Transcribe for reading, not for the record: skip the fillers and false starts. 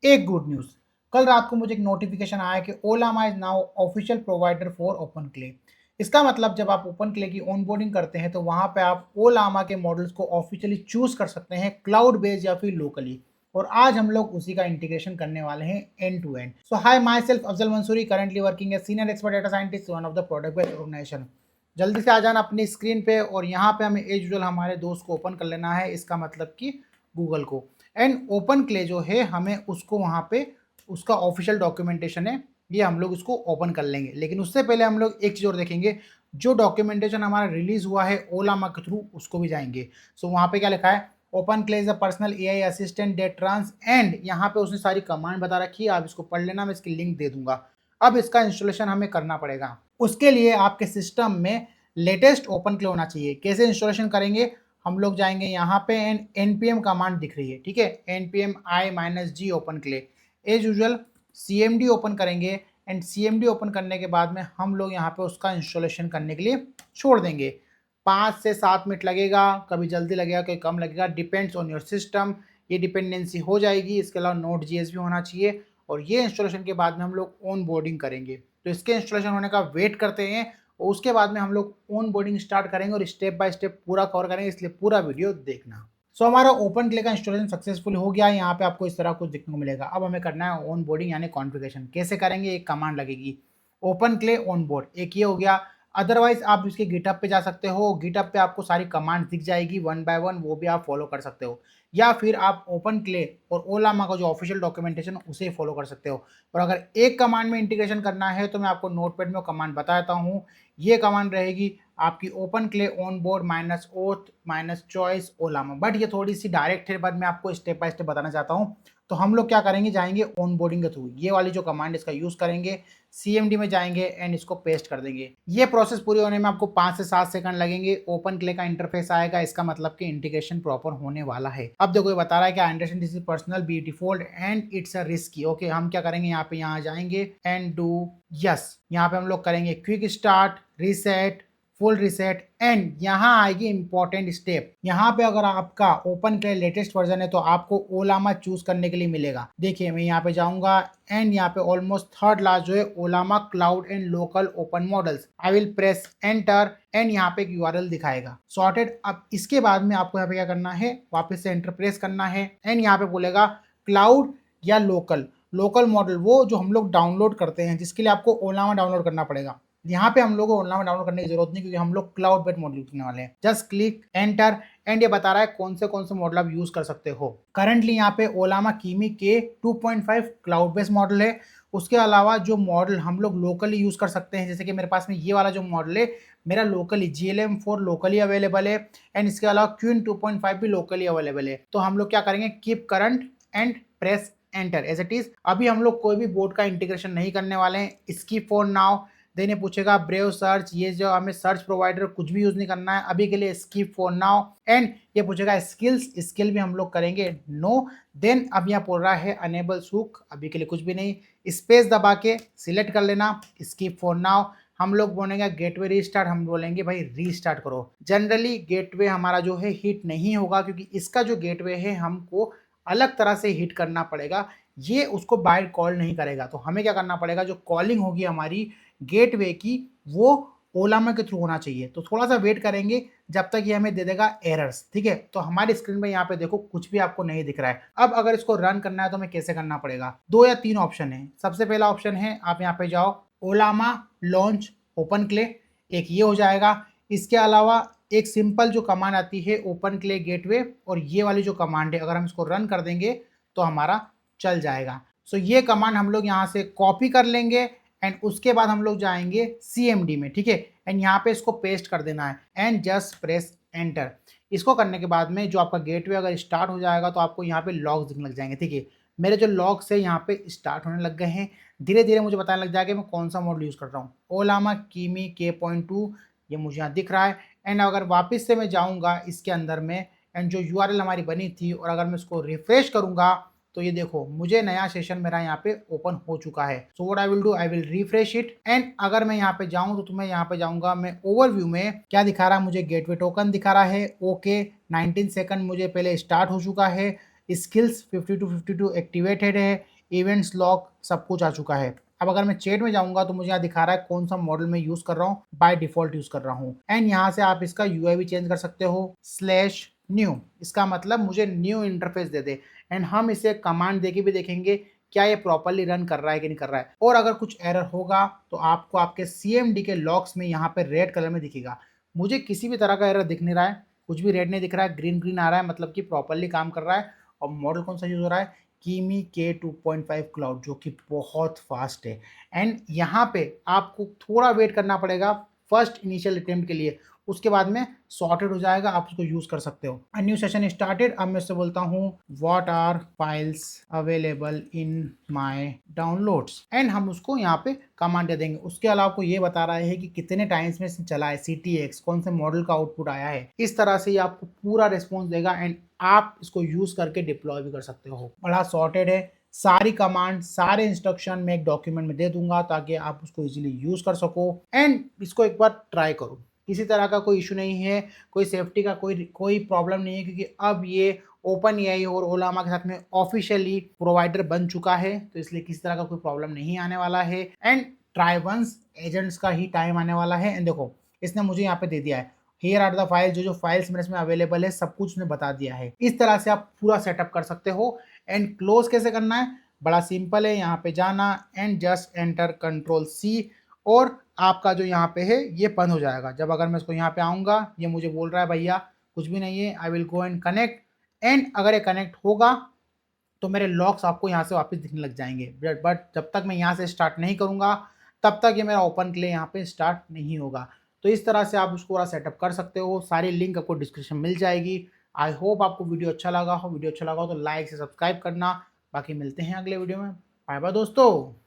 एक good news, कल रात को मुझे एक नोटिफिकेशन आया कि Ollama is now official provider for OpenClaw. इसका मतलब जब आप ओपन क्ले की ऑनबोर्डिंग करते हैं तो वहाँ पे आप ओलामा के मॉडल्स को ऑफिशियली चूज़ कर सकते हैं क्लाउड बेस्ड या फिर लोकली। और आज हम लोग उसी का इंटीग्रेशन करने वाले हैं end to end. So hi, myself Afzal Mansuri, currently working as senior expert data scientist one of the product based organization. जल्दी से आ जाना अपनी स्क्रीन पे और यहाँ पे हमें एज यूजुअल हमारे दोस्त को ओपन कर लेना है, इसका मतलब कि गूगल को। एंड ओपन क्ले जो है हमें उसको वहाँ पे उसका ऑफिशियल डॉक्यूमेंटेशन है, ये हम लोग इसको ओपन कर लेंगे। लेकिन उससे पहले हम लोग एक चीज़ और देखेंगे, जो डॉक्यूमेंटेशन हमारा रिलीज हुआ है ओलामा के थ्रू उसको भी जाएंगे। सो वहाँ पे क्या लिखा है, open clay is a personal AI assistant that runs, and यहाँ पे उसने सारी कमांड बता रखी है, आप इसको पढ़ लेना, मैं इसकी लिंक दे दूंगा। अब इसका इंस्टॉलेशन हमें करना पड़ेगा। उसके लिए आपके सिस्टम में लेटेस्ट ओपन क्ले होना चाहिए। कैसे इंस्टॉलेशन करेंगे, हम लोग जाएंगे यहाँ पे एंड npm कमांड दिख रही है, ठीक है, npm i-g open clay. As usual cmd open करेंगे एंड cmd ओपन करने के बाद में हम लोग यहाँ पे उसका इंस्टॉलेशन करने के लिए छोड़ देंगे। 5 से 7 मिनट लगेगा, कभी जल्दी लगेगा कभी कम लगेगा, डिपेंड्स ऑन योर सिस्टम। ये डिपेंडेंसी हो जाएगी। इसके अलावा नोट जीएस भी होना चाहिए। और ये इंस्टॉलेशन के बाद में हम लोग ऑन बोर्डिंग करेंगे। तो इसके इंस्टॉलेशन होने का वेट करते हैं और उसके बाद में हम लोग ऑन बोर्डिंग स्टार्ट करेंगे और स्टेप बाय स्टेप पूरा कवर करेंगे, इसलिए पूरा वीडियो देखना। सो हमारा ओपन क्ले का इंस्टॉलेशन सक्सेसफुल हो गया। यहाँ पे आपको इस तरह कुछ देखने को मिलेगा। अब हमें करना है ऑन बोर्डिंग यानी कॉन्फ़िगरेशन। कैसे करेंगे, एक कमांड लगेगी ओपन क्ले ऑन बोर्ड, एक ये हो गया। अदरवाइज आप इसके गिटहब पे जा सकते हो, गिटहब पे आपको सारी कमांड दिख जाएगी वन बाय वन, वो भी आप फॉलो कर सकते हो। या फिर आप ओपन क्ले और ओलामा का जो ऑफिशियल डॉक्यूमेंटेशन उसे फॉलो कर सकते हो। और अगर एक कमांड में इंटीग्रेशन करना है तो मैं आपको नोटपैड में कमांड बता देता हूँ। ये कमांड रहेगी आपकी open clay on board minus oath minus choice ओलामा, but ये थोड़ी सी डायरेक्ट है, बट मैं आपको स्टेप बाय स्टेप बताना चाहता हूँ। तो हम लोग क्या करेंगे, जाएंगे ऑन बोर्डिंग के थ्रू, ये वाली जो कमांड इसका यूज करेंगे, सीएमडी में जाएंगे एंड इसको पेस्ट कर देंगे। ये प्रोसेस पूरी होने में आपको 5 से 7 सेकंड लगेंगे। ओपन क्ले का इंटरफेस आएगा, इसका मतलब कि इंटीग्रेशन प्रॉपर होने वाला है। अब देखो ये बता रहा है कि I understand this is personal by default and it's a risky. Okay, हम क्या करेंगे, यहाँ पे यहाँ जाएंगे एंड डू यस। यहाँ पे हम लोग करेंगे quick start, reset, full reset, and यहाँ आएगी इंपॉर्टेंट स्टेप। यहाँ पे अगर आपका ओपन क्ले लेटेस्ट वर्जन है तो आपको ओलामा चूज करने के लिए मिलेगा। देखिए मैं यहाँ पे जाऊंगा एंड यहाँ पे ऑलमोस्ट थर्ड लास्ट जो है Ollama cloud and local open models, I will press enter and यहाँ पे एक यूआरएल दिखाएगा सॉर्टेड। अब इसके बाद में आपको यहाँ पे क्या करना है, वापस से एंटर प्रेस करना है एंड यहाँ पे बोलेगा क्लाउड या लोकल। लोकल मॉडल वो जो हम लोग डाउनलोड करते हैं, जिसके लिए आपको ओलामा डाउनलोड करना पड़ेगा। यहाँ पे हम लोग को ओलामा डाउनलोड करने की जरूरत नहीं, क्योंकि हम लोग क्लाउड बेस्ड मॉडल यूज करने वाले हैं। जस्ट क्लिक एंटर एंड ये बता रहा है कौन से मॉडल आप यूज कर सकते हो। करंटली यहाँ पे ओलामा कीमी के 2.5 क्लाउड बेस्ड मॉडल है। उसके अलावा जो मॉडल हम लोग लोकली यूज कर सकते हैं, जैसे कि मेरे पास में ये वाला जो मॉडल है मेरा लोकली GLM4 लोकली अवेलेबल है एंड इसके अलावा क्वीन 2.5 भी लोकली अवेलेबल है। तो हम लोग क्या करेंगे, keep current and press enter as it is. अभी हम लोग कोई भी बोर्ड का इंटीग्रेशन नहीं करने वाले हैं। स्किप फॉर नाउ, देन ये पूछेगा ब्रेव सर्च, ये जो हमें सर्च प्रोवाइडर कुछ भी यूज नहीं करना है अभी के लिए, स्किप फॉर नाउ। एंड ये पूछेगा स्किल्स, स्किल भी हम लोग करेंगे नो। देन अब यहाँ बोल रहा है अनेबल हुक, अभी के लिए कुछ भी नहीं। स्पेस दबा के सिलेक्ट कर लेना, स्किप फॉर नाउ। हम लोग बोलेंगे गेटवे रीस्टार्ट, हम बोलेंगे भाई रीस्टार्ट करो। जनरली गेटवे हमारा जो है हिट नहीं होगा, क्योंकि इसका जो गेटवे है हमको अलग तरह से हिट करना पड़ेगा, ये उसको बाय कॉल नहीं करेगा। तो हमें क्या करना पड़ेगा, जो कॉलिंग होगी हमारी गेटवे की वो ओलामा के थ्रू होना चाहिए। तो थोड़ा सा वेट करेंगे जब तक ये हमें दे देगा एरर्स, ठीक है। तो हमारी स्क्रीन पे यहाँ पे देखो कुछ भी आपको नहीं दिख रहा है। अब अगर इसको रन करना है तो हमें कैसे करना पड़ेगा, 2 या 3 ऑप्शन है। सबसे पहला ऑप्शन है आप यहाँ पे जाओ ओलामा लॉन्च ओपन क्ले, एक ये हो जाएगा। इसके अलावा एक सिंपल जो कमांड आती है ओपन क्ले गेटवे, और ये वाली जो कमांड है अगर हम इसको रन कर देंगे तो हमारा चल जाएगा। सो ये कमांड हम लोग यहाँ से कॉपी कर लेंगे एंड उसके बाद हम लोग जाएंगे CMD में, ठीक है। एंड यहाँ पे इसको पेस्ट कर देना है एंड जस्ट प्रेस एंटर। इसको करने के बाद में जो आपका गेटवे अगर स्टार्ट हो जाएगा तो आपको यहाँ पे लॉग्स दिखने लग जाएंगे, ठीक है। मेरे जो लॉग्स है यहाँ पे स्टार्ट होने लग गए हैं। धीरे धीरे मुझे बताने लग जाएगा मैं कौन सा मॉडल यूज़ कर रहा हूँ। ओलामा कीमी K.2 ये मुझे यहाँ दिख रहा है। एंड अगर वापस से मैं जाऊँगा इसके अंदर में एंड जो URL हमारी बनी थी और अगर मैं इसको रिफ्रेश करूँगा तो ये देखो मुझे नया सेशन मेरा यहाँ पे ओपन हो चुका है। So what I will do, I will refresh it and अगर मैं यहाँ पे जाऊँ तो तुम्हें यहाँ पे जाऊँगा मैं ओवरव्यू में, क्या दिखा रहा है मुझे, गेटवे टोकन दिखा रहा है। ओके 19 सेकंड मुझे पहले स्टार्ट हो चुका है स्किल्स 52 एक्टिवेटेड है, इवेंट्स लॉग सब कुछ आ चुका है। अब अगर मैं चैट में जाऊंगा तो मुझे यहाँ दिखा रहा है कौन सा मॉडल मैं यूज कर रहा हूँ, बाय डिफॉल्ट यूज कर रहा हूँ। एंड यहाँ से आप इसका यूआई भी चेंज कर सकते हो, स्लैश न्यू, इसका मतलब मुझे new interface they they. And हम इसे कमांड देके भी देखेंगे क्या ये प्रॉपरली रन कर रहा है कि नहीं कर रहा है। और अगर कुछ एरर होगा तो आपको आपके CMD के लॉग्स में यहाँ पे रेड कलर में दिखेगा। मुझे किसी भी तरह का एरर दिख नहीं रहा है, कुछ भी रेड नहीं दिख रहा है, ग्रीन ग्रीन आ रहा है, मतलब कि प्रॉपरली काम कर रहा है। और मॉडल कौन सा यूज हो रहा है, कीमी K2.5 क्लाउड, जो कि बहुत फास्ट है। एंड यहाँ पे आपको थोड़ा वेट करना पड़ेगा फर्स्ट इनिशियल अटेम्प्ट के लिए, उसके बाद में सॉर्टेड हो जाएगा, आप उसको यूज कर सकते हो। New session started. अब मैं उससे बोलता हूँ what are files available in my downloads, and हम उसको यहाँ पे कमांड दे देंगे। उसके अलावा आपको ये बता रहा है कि कितने टाइम्स में चला है, CTX कौन से मॉडल का आउटपुट आया है। इस तरह से ये आपको पूरा रिस्पॉन्स देगा एंड आप इसको यूज करके डिप्लॉय भी कर सकते हो। बड़ा सॉर्टेड है, सारी कमांड सारे इंस्ट्रक्शन मैं एक डॉक्यूमेंट में दे दूंगा ताकि आप उसको इजीली यूज कर सको। एंड इसको एक बार ट्राई करो, किसी तरह का कोई इशू नहीं है, कोई सेफ्टी का कोई प्रॉब्लम नहीं है, क्योंकि अब ये OpenAI और ओलामा के साथ में ऑफिशियली प्रोवाइडर बन चुका है, तो इसलिए किसी तरह का कोई प्रॉब्लम नहीं आने वाला है। एंड ट्राई वंस एजेंट्स का ही टाइम आने वाला है। एंड देखो इसने मुझे यहाँ पे दे दिया है, हियर आर द फाइल, जो जो फाइल्स मेरे इसमें अवेलेबल है सब कुछ उसने बता दिया है। इस तरह से आप पूरा सेटअप कर सकते हो। एंड क्लोज कैसे करना है, बड़ा सिंपल है, यहाँ पे जाना एंड जस्ट एंटर Ctrl+C, और आपका जो यहाँ पे है ये बंद हो जाएगा। जब अगर मैं इसको यहाँ पे आऊँगा, ये मुझे बोल रहा है भैया कुछ भी नहीं है, I will go and connect. And अगर ये कनेक्ट होगा तो मेरे लॉक्स आपको यहाँ से वापस दिखने लग जाएंगे। बट जब तक मैं यहाँ से स्टार्ट नहीं करूँगा तब तक ये मेरा ओपन क्ले यहाँ पे स्टार्ट नहीं होगा। तो इस तरह से आप उसको पूरा सेटअप कर सकते हो। सारी लिंक आपको डिस्क्रिप्शन मिल जाएगी। आई होप आपको वीडियो अच्छा लगा हो। वीडियो अच्छा लगा हो तो लाइक से सब्सक्राइब करना। बाकी मिलते हैं अगले वीडियो में। बाय बाय दोस्तों।